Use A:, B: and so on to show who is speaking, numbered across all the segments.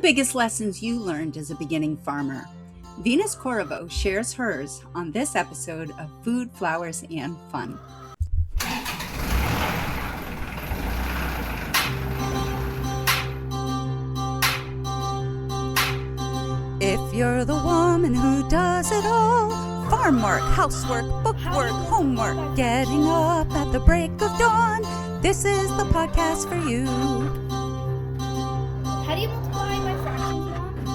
A: biggest lessons you learned as a beginning farmer? Venus Corriveau shares hers on this episode of Food, Flowers, and Fun. If you're the woman who does it all, farm work, housework, bookwork, homework, getting up at the break of dawn, this is the podcast for you.
B: How do you multiply by fractions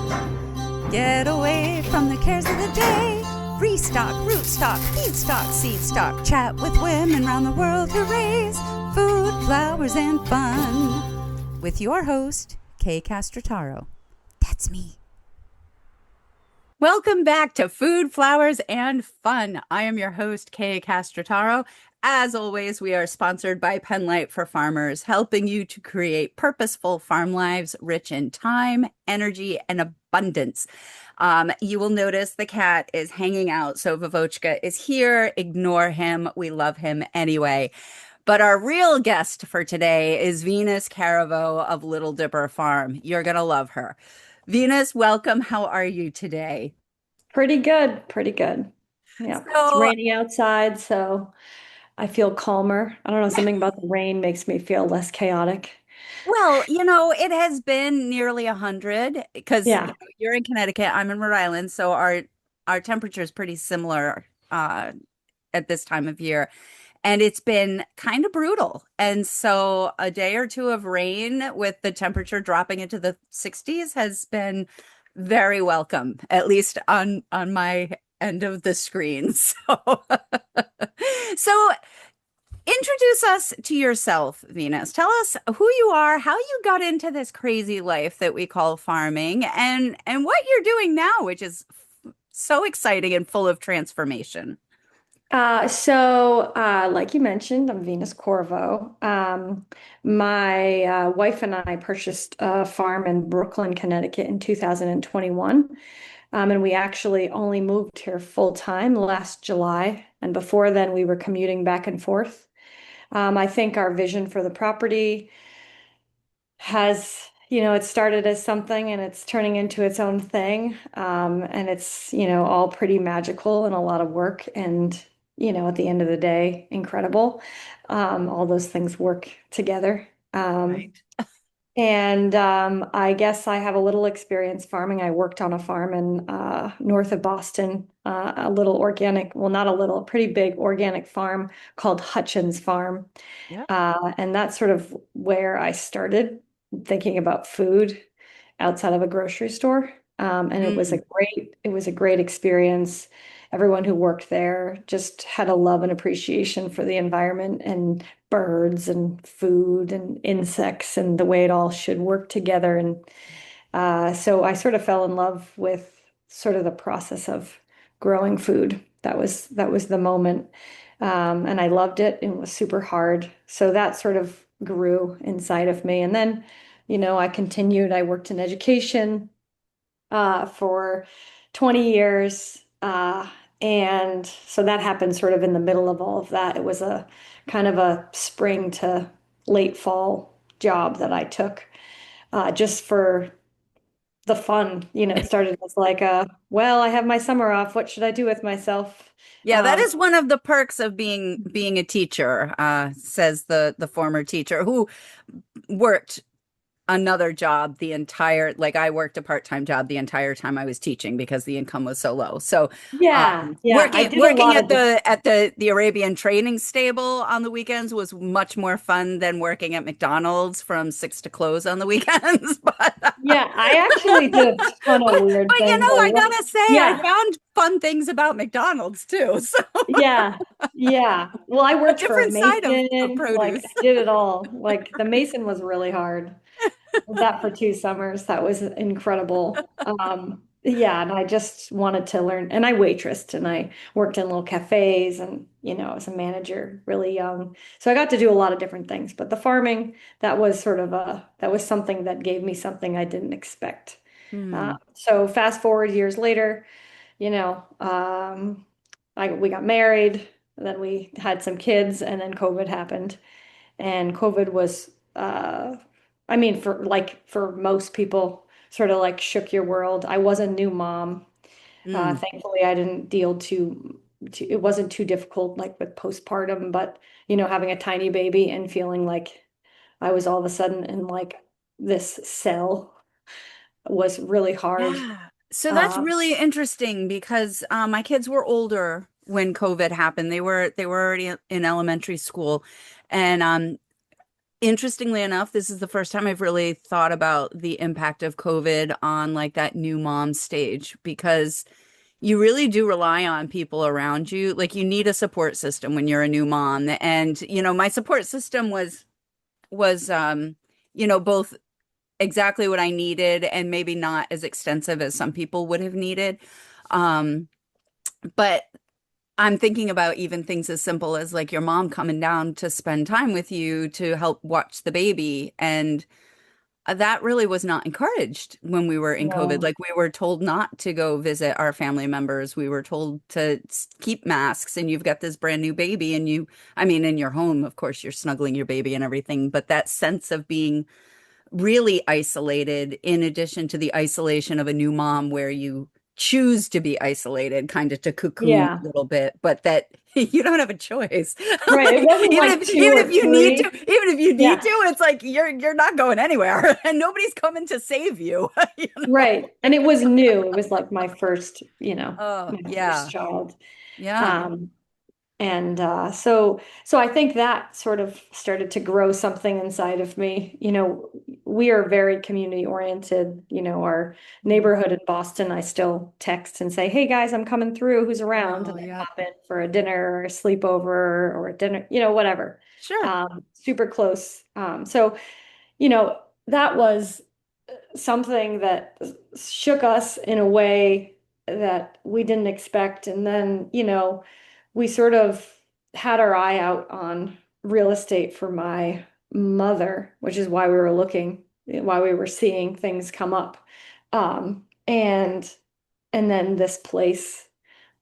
B: now?
A: Get away from the cares of the day. Restock, rootstock, feedstock, seedstock. Chat with women around the world who raise food, flowers, and fun. With your host, Kay Castrataro. That's me. Welcome back to Food, Flowers, and Fun. I am your host, Kay Castrataro. As always, we are sponsored by Penlight for Farmers, helping you to create purposeful farm lives rich in time, energy, and abundance. You will notice the cat is hanging out, so Vavochka is here. Ignore him. We love him anyway. But our real guest for today is Venus Corriveau of Little Dipper Farm. You're going to love her. Venus, welcome. How are you today?
C: Pretty good, pretty good. Yeah, it's raining outside, so I feel calmer. I don't know, something about the rain makes me feel less chaotic.
A: Well, it has been nearly 100 because you're in Connecticut, I'm in Rhode Island, so our temperature is pretty similar at this time of year. And it's been kind of brutal. And so a day or two of rain with the temperature dropping into the 60s has been very welcome, at least on my end of the screen. So introduce us to yourself, Venus. Tell us who you are, how you got into this crazy life that we call farming, and what you're doing now, which is so exciting and full of transformation.
C: Like you mentioned, I'm Venus Corriveau. My wife and I purchased a farm in Brooklyn, Connecticut in 2021. And we actually only moved here full time last July. And before then, we were commuting back and forth. I think our vision for the property has, it started as something and it's turning into its own thing. And it's, all pretty magical and a lot of work. And, at the end of the day, incredible. All those things work together.
A: Right.
C: And I guess I have a little experience farming. I worked on a farm in north of Boston, a little organic, well, not a little, pretty big organic farm called Hutchins Farm.
A: Yeah.
C: And that's sort of where I started thinking about food outside of a grocery store. And it was a great experience. Everyone who worked there just had a love and appreciation for the environment and birds and food and insects and the way it all should work together. And so I sort of fell in love with sort of the process of growing food. That was the moment. And I loved it. It was super hard. So that sort of grew inside of me. And then, I continued. I worked in education for 20 years. And so that happened sort of in the middle of all of that. It was a kind of a spring to late fall job that I took just for the fun. It started as like well, I have my summer off. What should I do with myself?
A: Yeah, that is one of the perks of being a teacher, says the former teacher who worked another job I worked a part-time job the entire time I was teaching because the income was so low. So working at the Arabian training stable on the weekends was much more fun than working at McDonald's from 6 to close on the weekends. But
C: yeah, I actually did a ton of weird
A: but
C: things.
A: I gotta say, I found fun things about McDonald's too. So
C: yeah. Well, I worked for a
A: different side
C: mason.
A: of produce.
C: Like I did it all. Like the mason was really hard. Did that for 2 summers. That was incredible. And I just wanted to learn. And I waitressed and I worked in little cafes and, as a manager, really young. So I got to do a lot of different things. But the farming, that was something that gave me something I didn't expect. So fast forward years later, we got married, and then we had some kids, and then COVID happened. And COVID was, for most people, sort of like shook your world. I was a new mom.
A: Mm.
C: Thankfully, I didn't deal it wasn't too difficult like with postpartum, but having a tiny baby and feeling like I was all of a sudden in like this cell was really hard.
A: Yeah. So that's
C: Um,
A: really interesting because my kids were older when COVID happened. They were already in elementary school. And interestingly enough, this is the first time I've really thought about the impact of COVID on like that new mom stage because you really do rely on people around you. Like you need a support system when you're a new mom. And my support system was both exactly what I needed and maybe not as extensive as some people would have needed. Um, but I'm thinking about even things as simple as like your mom coming down to spend time with you to help watch the baby. And that really was not encouraged when we were in COVID.
C: no.
A: Like we were told not to go visit our family members. We were told to keep masks and you've got this brand new baby and I mean, in your home, of course, you're snuggling your baby and everything, but that sense of being really isolated in addition to the isolation of a new mom where you choose to be isolated kind of to cocoon
C: Yeah.
A: a little bit but that you don't have a choice
C: Right. It
A: like
C: wasn't
A: even
C: like
A: if
C: two
A: even
C: or
A: if you need to
C: three.
A: even if you need
C: Yeah.
A: to it's like you're not going anywhere and nobody's coming to save you you know
C: Right. And it was new. It was like
A: oh
C: my first
A: yeah
C: child.
A: yeah
C: Um, And so I think that sort of started to grow something inside of me. We are very community oriented. Our neighborhood in Boston, I still text and say, "Hey guys, I'm coming through. Who's around?"
A: oh
C: And they
A: yeah
C: pop in for a dinner or a sleepover or a dinner, whatever.
A: sure
C: Super close. So that was something that shook us in a way that we didn't expect. And then, we sort of had our eye out on real estate for my mother, which is why we were seeing things come up. And then this place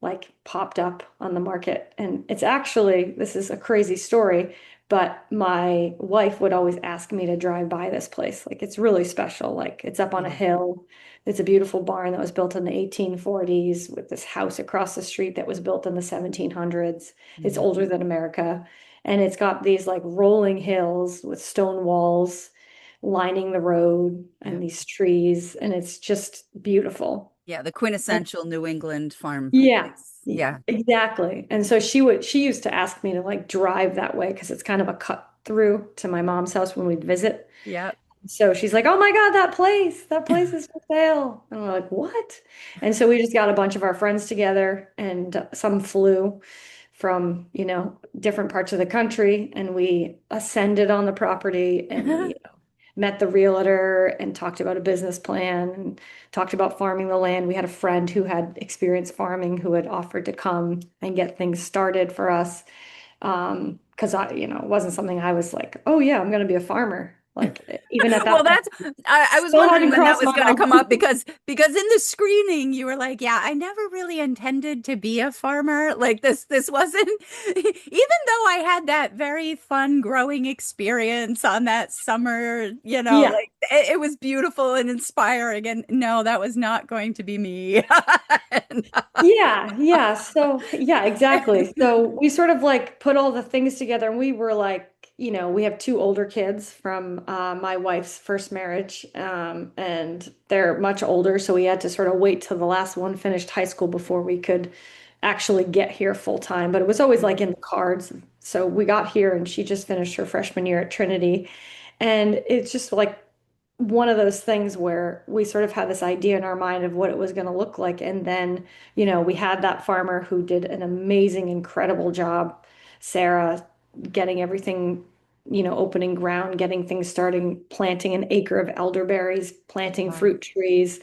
C: like popped up on the market. And this is a crazy story, but my wife would always ask me to drive by this place. Like it's really special. Like it's up on a
A: yeah
C: hill. It's a beautiful barn that was built in the 1840s with this house across the street that was built in the 1700s. It's
A: Mm.
C: older than America. And it's got these like rolling hills with stone walls lining the road
A: yeah
C: and these trees. And it's just beautiful.
A: yeah the quintessential New England farm
C: Yeah,
A: place yeah
C: exactly. And so she used to ask me to like drive that way because it's kind of a cut through to my mom's house when we'd visit.
A: yeah
C: So she's like, "Oh my God, that place is for sale." And we're like, "What?" And so we just got a bunch of our friends together and some flew from, different parts of the country and we ascended on the property and, met the realtor and talked about a business plan and talked about farming the land. We had a friend who had experience farming who had offered to come and get things started for us. Because it wasn't something I was like, oh yeah, I'm going to be a farmer. Like even at
A: Well,
C: that point,
A: that's I was
C: still
A: wondering
C: hadn't
A: when that
C: crossed
A: was
C: my
A: going to come
C: mind.
A: up because in the screening you were like, yeah, I never really intended to be a farmer. Like this wasn't even though I had that very fun growing experience on that summer,
C: Yeah.
A: like it was beautiful and inspiring and no, that was not going to be me. And,
C: Yeah, yeah. So, yeah, exactly. So we sort of like put all the things together and we were like, we have two older kids from my wife's first marriage, and they're much older. So we had to sort of wait till the last one finished high school before we could actually get here full time. But it was always like in the cards. So we got here and she just finished her freshman year at Trinity. And it's just like one of those things where we sort of had this idea in our mind of what it was going to look like. And then, we had that farmer who did an amazing, incredible job, Sarah, getting everything, opening ground, getting things starting, planting an acre of elderberries, planting
A: Wow.
C: fruit trees.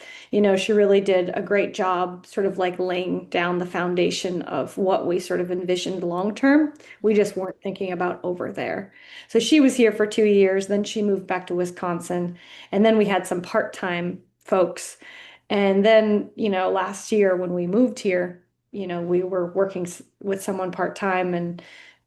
C: She really did a great job, sort of like laying down the foundation of what we sort of envisioned long term. We
A: Yeah.
C: just weren't thinking about over there. So she was here for 2 years, then she moved back to Wisconsin. And then we had some part-time folks. And then, last year when we moved here, we were working with someone part-time and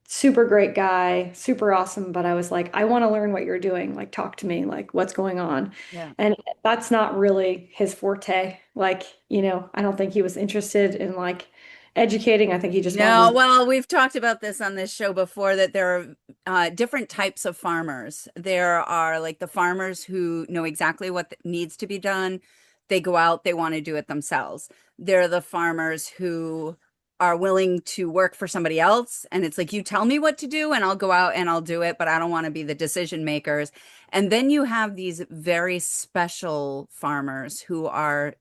C: super great guy, super awesome, but I was like, I want to learn what you're doing. Like, talk to me, like, what's going on?
A: Yeah.
C: And that's not really his forte. Like, I don't think he was interested in like educating. I think he just
A: No,
C: wanted
A: well, we've talked about this on this show before that there are different types of farmers. There are like the farmers who know exactly what needs to be done. They go out, they want to do it themselves. There are the farmers who are willing to work for somebody else. And it's like, you tell me what to do and I'll go out and I'll do it, but I don't want to be the decision makers. And then you have these very special farmers who are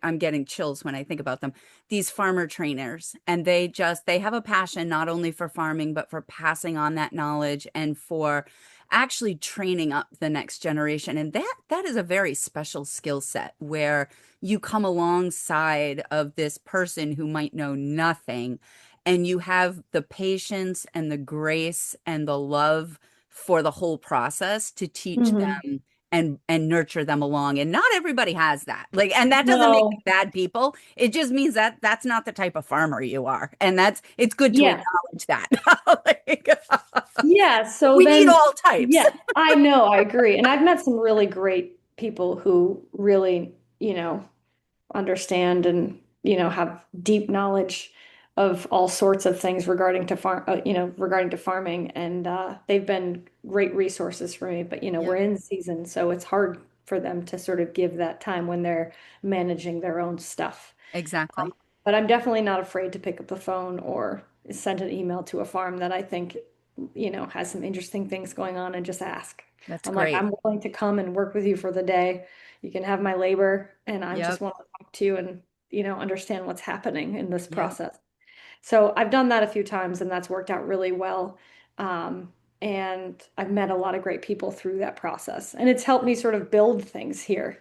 A: I'm getting chills when I think about them. These farmer trainers, and they have a passion not only for farming but for passing on that knowledge and for actually training up the next generation. And that is a very special skill set where you come alongside of this person who might know nothing and you have the patience and the grace and the love for the whole process to teach
C: Mhm.
A: them and nurture them along. And not everybody has that. Like, and that doesn't make them
C: No.
A: bad people. It just means that that's not the type of farmer you are. And it's good to
C: Yeah.
A: acknowledge that. Like,
C: Yeah. So
A: we need
C: then,
A: all types.
C: yeah, I know, I agree. And I've met some really great people who really, understand and have deep knowledge of all sorts of things regarding to farming, and they've been great resources for me. But
A: Yeah,
C: we're in season, so it's hard for them to sort of give that time when they're managing their own stuff.
A: exactly.
C: But I'm definitely not afraid to pick up the phone or send an email to a farm that I think has some interesting things going on, and just ask.
A: That's
C: I'm like,
A: great.
C: I'm willing to come and work with you for the day. You can have my labor, and I just
A: Yep.
C: want to talk to you and, understand what's happening in this
A: Yep.
C: process. So I've done that a few times, and that's worked out really well. Um, and I've met a lot of great people through that process. And it's helped me sort of build things here,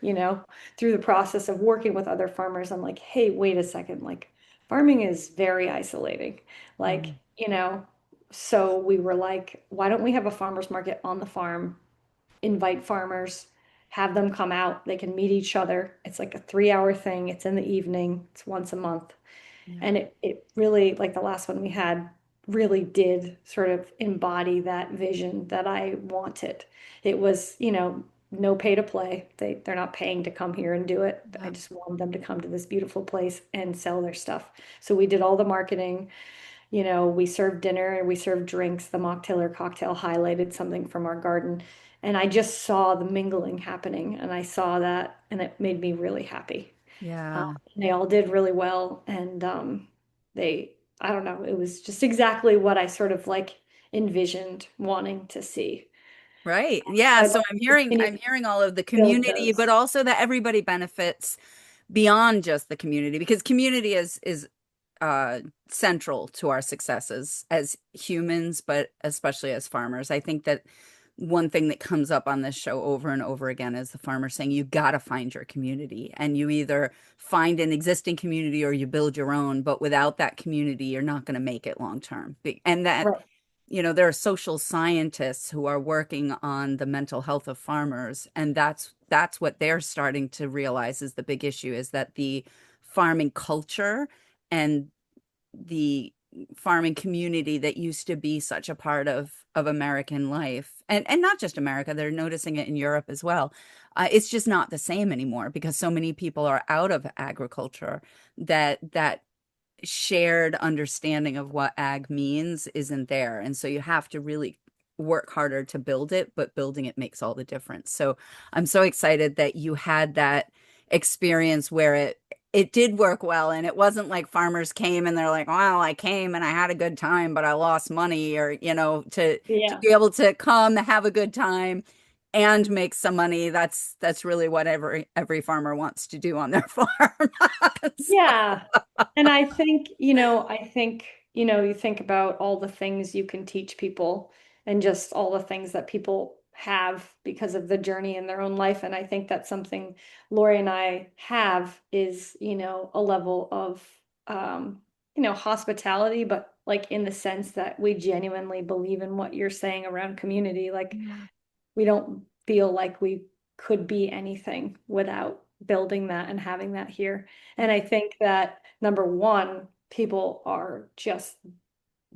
C: through the process of working with other farmers. I'm like, hey, wait a second, like farming is very isolating. Like,
A: Mhm.
C: so we were like, why don't we have a farmer's market on the farm, invite farmers, have them come out, they can meet each other. It's like a 3 hour thing. It's in the evening, it's once a month.
A: Yeah.
C: And it really, like the last one we had, really did sort of embody that vision that I wanted. It was, no pay to play. They're not paying to come here and do it. I
A: Yep.
C: just wanted them to come to this beautiful place and sell their stuff. So we did all the marketing. We served dinner, we served drinks. The mocktail cocktail highlighted something from our garden. And I just saw the mingling happening, and I saw that, and it made me really happy.
A: Yeah.
C: They all did really well, and I don't know, it was just exactly what I sort of like envisioned wanting to see.
A: Right. Yeah.
C: I'd
A: So
C: like to continue
A: I'm
C: to
A: hearing all of the
C: build
A: community, but
C: those.
A: also that everybody benefits beyond just the community because community is central to our successes as humans, but especially as farmers. I think that one thing that comes up on this show over and over again is the farmer saying you got to find your community, and you either find an existing community or you build your own, but without that community, you're not going to make it long term. And that
C: Right.
A: there are social scientists who are working on the mental health of farmers, and that's what they're starting to realize is the big issue is that the farming culture and the farming community that used to be such a part of American life, and not just America, they're noticing it in Europe as well. It's just not the same anymore because so many people are out of agriculture that shared understanding of what ag means isn't there. And so you have to really work harder to build it, but building it makes all the difference. So I'm so excited that you had that experience where it did work well and it wasn't like farmers came and they're like, well, I came and I had a good time, but I lost money or, to
C: Yeah.
A: be able to come have a good time and make some money. That's really what every farmer wants to do on their farm. So,
C: Yeah. And I think, you think about all the things you can teach people and just all the things that people have because of the journey in their own life. And I think that's something Lori and I have is, a level of, hospitality, but like in the sense that we genuinely believe in what you're saying around community. Like
A: yeah.
C: we don't feel like we could be anything without building that and having that here. And I think that number one, people are just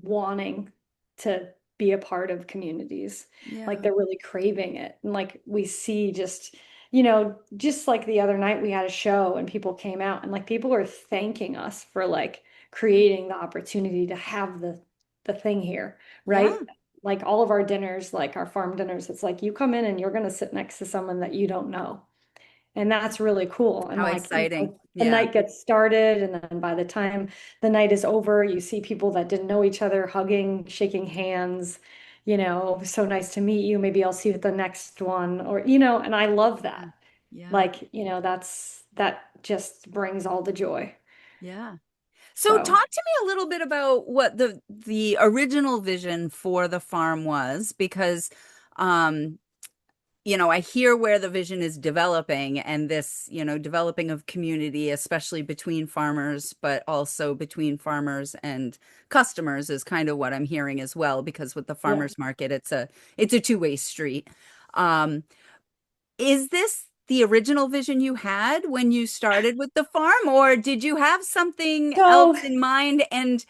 C: wanting to be a part of communities. Like
A: Yeah.
C: they're really craving it. And like we see just, just like the other night we had a show and people came out and like people are thanking us for like creating the opportunity to have the thing here,
A: Yeah.
C: right? Like all of our dinners, like our farm dinners, it's like you come in and you're going to sit next to someone that you don't know. And that's really cool. And
A: How
C: like,
A: exciting.
C: the
A: Yeah.
C: night gets started, and then by the time the night is over, you see people that didn't know each other hugging, shaking hands, so nice to meet you. Maybe I'll see you at the next one, or, and I love that.
A: Yeah.
C: Like, that just brings all the joy.
A: Yeah. So
C: So,
A: talk to me a little bit about what the original vision for the farm was, because um I hear where the vision is developing and this, developing of community, especially between farmers, but also between farmers and customers is kind of what I'm hearing as well, because with the
C: yeah.
A: farmers market, it's a two-way street. Um, is this the original vision you had when you started with the farm, or did you have something
C: So,
A: else in mind, and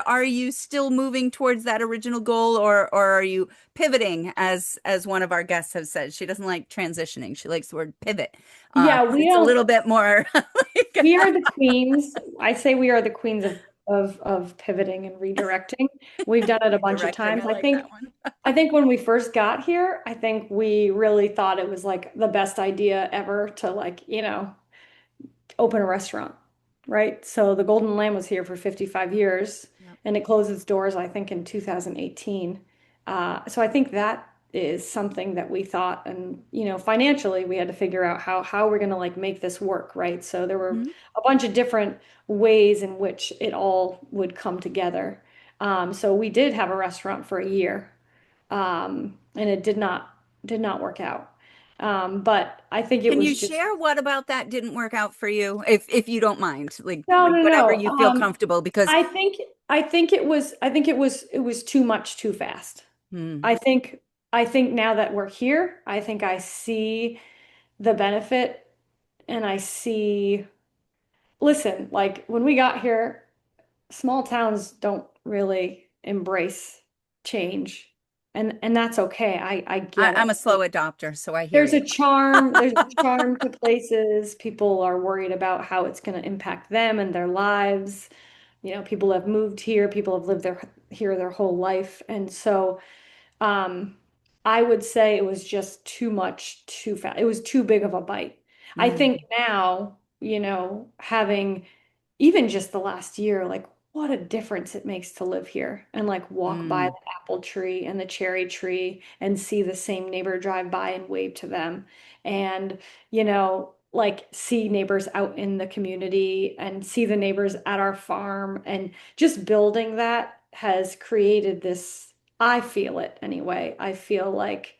A: are you still moving towards that original goal, or are you pivoting, as one of our guests has said? She doesn't like transitioning. She likes the word pivot.
C: yeah,
A: 'Cause it's a little bit more like
C: we are the queens. I say we are the queens of pivoting and redirecting. We've done it a bunch of
A: redirecting.
C: times.
A: I
C: I
A: like that
C: think
A: one.
C: I think when we first got here, I think we really thought it was like the best idea ever to like, open a restaurant, right? So the Golden Lamb was here for 55 years
A: Yep.
C: and it closed its doors, I think, in 2018. So I think that is something that we thought, and financially we had to figure out how we're going to like make this work, right? So there were
A: Mhm.
C: a bunch of different ways in which it all would come together. So we did have a restaurant for a year, and it did not work out. But I think it
A: Can you
C: was just
A: share what about that didn't work out for you, if you don't mind, like
C: no, no,
A: whatever
C: no.
A: you feel comfortable, because
C: I think I think it was too much too fast.
A: hmm,
C: I think now that we're here, I think I see the benefit and I see, listen, like when we got here, small towns don't really embrace change. And that's okay. I get
A: I'm a
C: it.
A: slow adopter, so I hear you.
C: There's a charm to places. People are worried about how it's going to impact them and their lives. People have moved here, people have lived here their whole life. And so um, I would say it was just too much, too fast. It was too big of a bite. I think
A: Mm,
C: now, having even just the last year, like what a difference it makes to live here and like walk by
A: mm,
C: the apple tree and the cherry tree and see the same neighbor drive by and wave to them. And, like see neighbors out in the community and see the neighbors at our farm. And just building that has created this, I feel it anyway. I feel like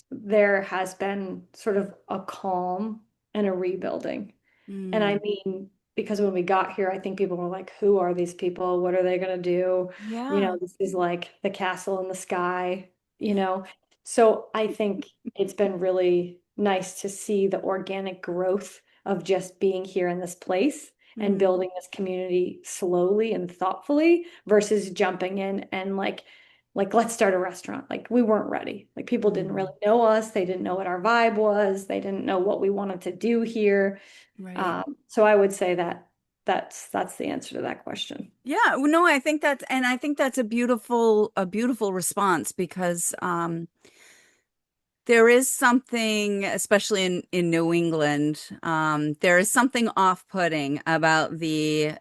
C: there has been sort of a calm and a rebuilding. And I
A: mm.
C: mean, because when we got here, I think people were like, who are these people? What are they going to do?
A: Yeah.
C: This is like the castle in the sky, you know? So I think it's been really nice to see the organic growth of just being here in this place and
A: Mm,
C: building this community slowly and thoughtfully versus jumping in and like let's start a restaurant. Like we weren't ready. Like people didn't
A: mm.
C: really know us. They didn't know what our vibe was. They didn't know what we wanted to do here.
A: Right.
C: So I would say that that's the answer to that question.
A: Yeah, well, no, I think that's a beautiful response, because there is something, especially in New England, there is something off-putting about the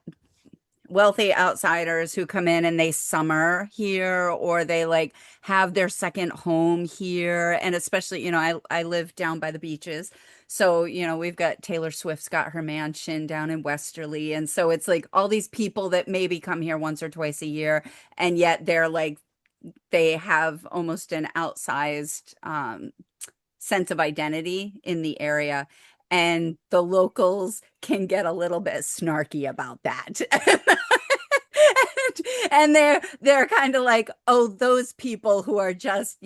A: wealthy outsiders who come in and they summer here, or they like have their second home here. And especially, I live down by the beaches. So, we've got Taylor Swift's got her mansion down in Westerly. And so it's like all these people that maybe come here once or twice a year, and yet they have almost an outsized sense of identity in the area. And the locals can get a little bit snarky about that. And they're kind of like, oh, those people who are just,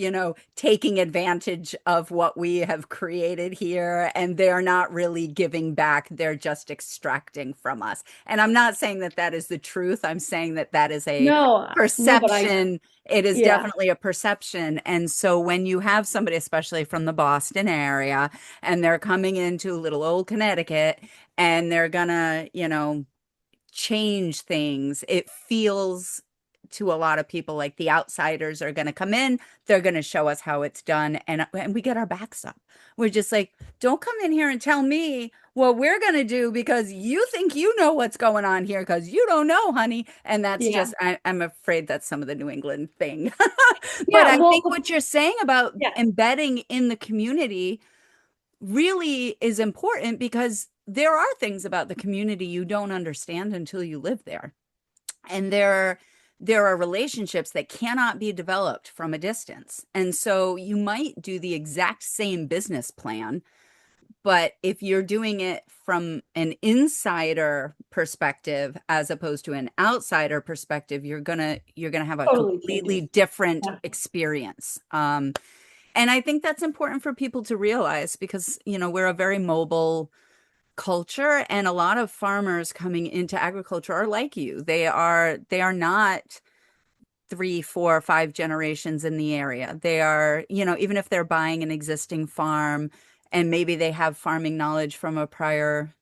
A: taking advantage of what we have created here, and they're not really giving back. They're just extracting from us. And I'm not saying that that is the truth. I'm saying that that is a
C: No, no, but
A: perception. It is
C: yeah,
A: definitely a perception. And so when you have somebody, especially from the Boston area, and they're coming into little old Connecticut and they're gonna, change things, it feels to a lot of people like the outsiders are going to come in, they're going to show us how it's done, and we get our backs up. We're just like, don't come in here and tell me what we're going to do because you think you know what's going on here because you don't know, honey. And that's
C: yeah,
A: just, I'm afraid that's some of the New England thing. But
C: yeah.
A: I
C: Well,
A: think what you're saying about
C: yeah,
A: embedding in the community really is important because there are things about the community you don't understand until you live there. And there are relationships that cannot be developed from a distance. And so you might do the exact same business plan, but if you're doing it from an insider perspective as opposed to an outsider perspective, you're gonna have a
C: totally
A: completely
C: changes.
A: different
C: Yeah,
A: experience. And I think that's important for people to realize because, we're a very mobile culture, and a lot of farmers coming into agriculture are like you. They are not three, four, five generations in the area. They are, even if they're buying an existing farm and maybe they have farming knowledge from a prior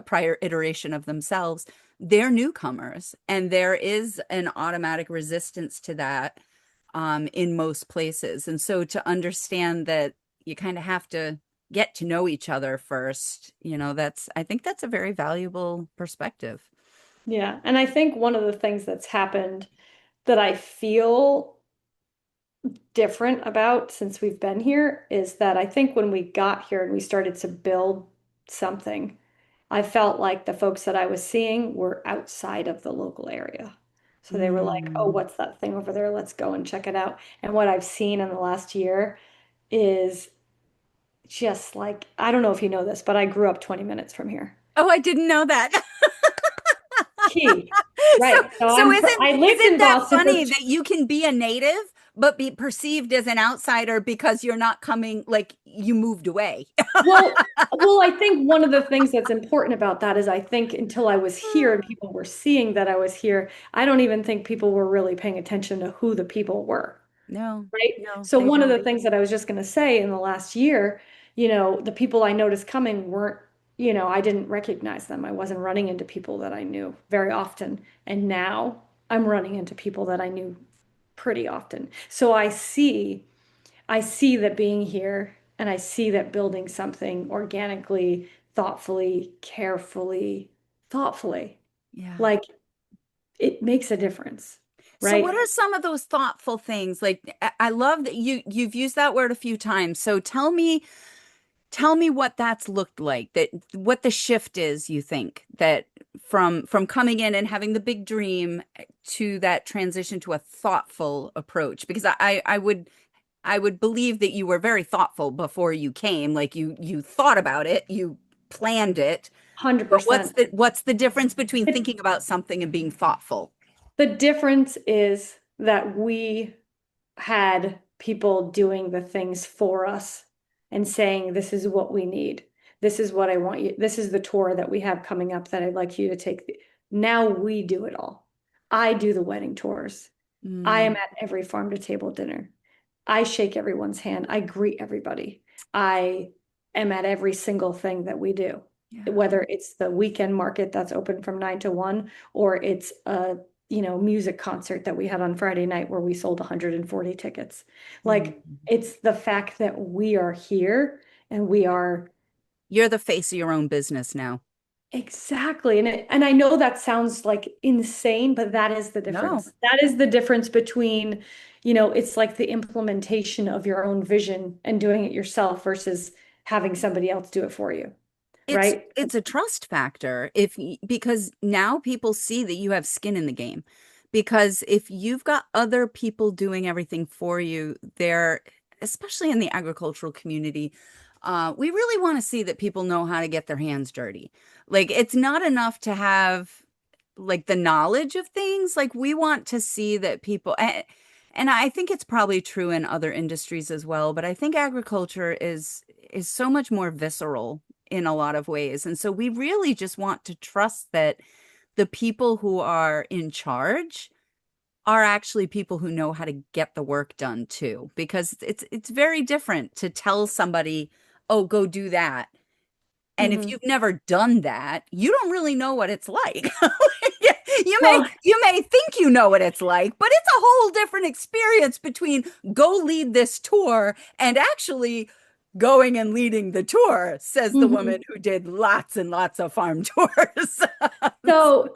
A: prior iteration of themselves, they're newcomers, and there is an automatic resistance to that in most places. And so to understand that you kind of have to get to know each other first, I think that's a very valuable perspective.
C: yeah. And I think one of the things that's happened that I feel different about since we've been here is that I think when we got here and we started to build something, I felt like the folks that I was seeing were outside of the local area. So they were like, oh,
A: Mm.
C: what's that thing over there? Let's go and check it out. And what I've seen in the last year is just like, I don't know if you know this, but I grew up 20 minutes from here.
A: Oh, I didn't know that.
C: Key.
A: So,
C: Right. So
A: so
C: I lived
A: isn't
C: in
A: that
C: Boston for
A: funny that you can be a native but be perceived as an outsider because you're not coming, like you moved away?
C: I think one of the things that's important about that is I think until I was here and people were seeing that I was here, I don't even think people were really paying attention to who the people were,
A: No,
C: right?
A: no,
C: So
A: they
C: one of
A: don't.
C: the things that I was just going to say in the last year, the people I noticed coming weren't, I didn't recognize them. I wasn't running into people that I knew very often. And now I'm running into people that I knew pretty often. So I see that being here and I see that building something organically, thoughtfully, carefully, thoughtfully,
A: Yeah.
C: like it makes a difference,
A: So what
C: right?
A: are some of those thoughtful things? Like I love that you've used that word a few times. So tell me what that's looked like, that what the shift is, you think, that from coming in and having the big dream to that transition to a thoughtful approach. Because I would believe that you were very thoughtful before you came, like you thought about it, you planned it. But what's
C: 100%.
A: the difference between thinking about something and being thoughtful?
C: The difference is that we had people doing the things for us and saying, this is what we need. This is what I want you. This is the tour that we have coming up that I'd like you to take. Now we do it all. I do the wedding tours. I am
A: Mm,
C: at every farm to table dinner. I shake everyone's hand. I greet everybody. I am at every single thing that we do,
A: yeah.
C: whether it's the weekend market that's open from 9 to 1, or it's a music concert that we had on Friday night where we sold 140 tickets.
A: Mm.
C: Like it's the fact that we are here and we are
A: You're the face of your own business now.
C: exactly. And I know that sounds like insane, but that is the
A: No.
C: difference. That is the difference between, it's like the implementation of your own vision and doing it yourself versus having somebody else do it for you,
A: It's
C: right?
A: it's a trust factor because now people see that you have skin in the game. Because if you've got other people doing everything for you, they're especially in the agricultural community, we really want to see that people know how to get their hands dirty. Like it's not enough to have like the knowledge of things. Like we want to see that people and I think it's probably true in other industries as well, but I think agriculture is so much more visceral in a lot of ways. And so we really just want to trust that the people who are in charge are actually people who know how to get the work done too, because it's very different to tell somebody, "Oh, go do that." And if
C: Mhm.
A: you've never done that, you don't really know what it's like.
C: Well,
A: You may think you know what it's like, but it's a whole different experience between go lead this tour and actually going and leading the tour, says the
C: mhm.
A: woman who did lots and lots of farm tours.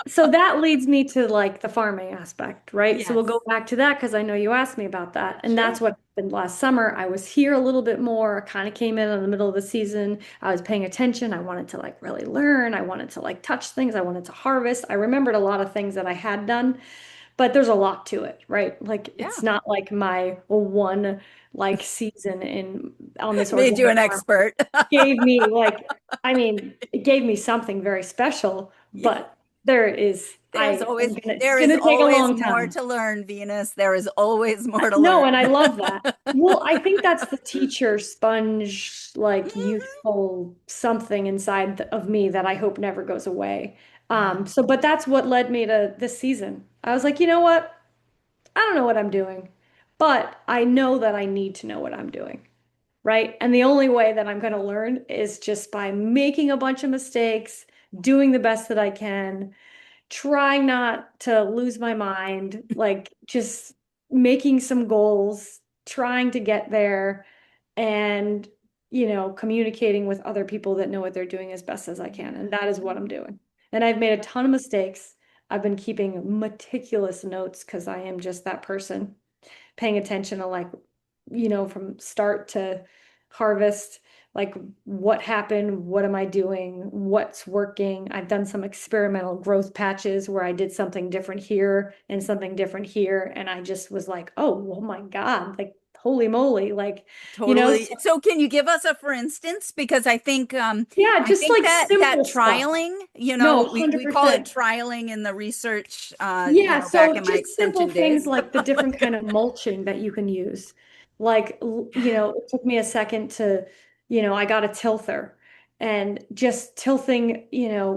C: So that leads me to like the farming aspect, right? So we'll go
A: Yes,
C: back to that because I know you asked me about that. And
A: sure.
C: that's what happened last summer. I was here a little bit more, kind of came in the middle of the season. I was paying attention. I wanted to like really learn. I wanted to like touch things. I wanted to harvest. I remembered a lot of things that I had done, but there's a lot to it, right? Like
A: Yeah.
C: it's not like my one like season in on this
A: Made you
C: organic
A: an
C: farm
A: expert.
C: gave me like, I mean, it gave me something very special,
A: Yeah.
C: but there is,
A: There's always
C: it's
A: there is
C: gonna take a
A: always
C: long
A: more
C: time.
A: to learn, Venus. There is always more to
C: No,
A: learn.
C: and I love that. Well, I think that's the teacher sponge, like
A: Mhm.
C: youthful something inside of me that I hope never goes away.
A: Yeah.
C: But that's what led me to this season. I was like, you know what? I don't know what I'm doing, but I know that I need to know what I'm doing. Right? And the only way that I'm going to learn is just by making a bunch of mistakes, doing the best that I can, trying not to lose my mind, like just making some goals, trying to get there, and, communicating with other people that know what they're doing as best as I can. And that is what I'm doing. And I've made a ton of mistakes. I've been keeping meticulous notes because I am just that person paying attention to like, from start to harvest, like what happened, what am I doing, what's working. I've done some experimental growth patches where I did something different here and something different here. And I just was like, oh my God, like holy moly. Like,
A: Totally.
C: so
A: So can you give us a for instance? Because
C: yeah,
A: I
C: just
A: think
C: like
A: that
C: simple stuff.
A: trialing,
C: No,
A: we call it
C: 100%.
A: trialing in the research
C: Yeah,
A: back
C: so
A: in my
C: just simple
A: extension
C: things
A: days.
C: like the different kind of mulching that you can use. Like, it took me a second to, I got a tilther and just tilting,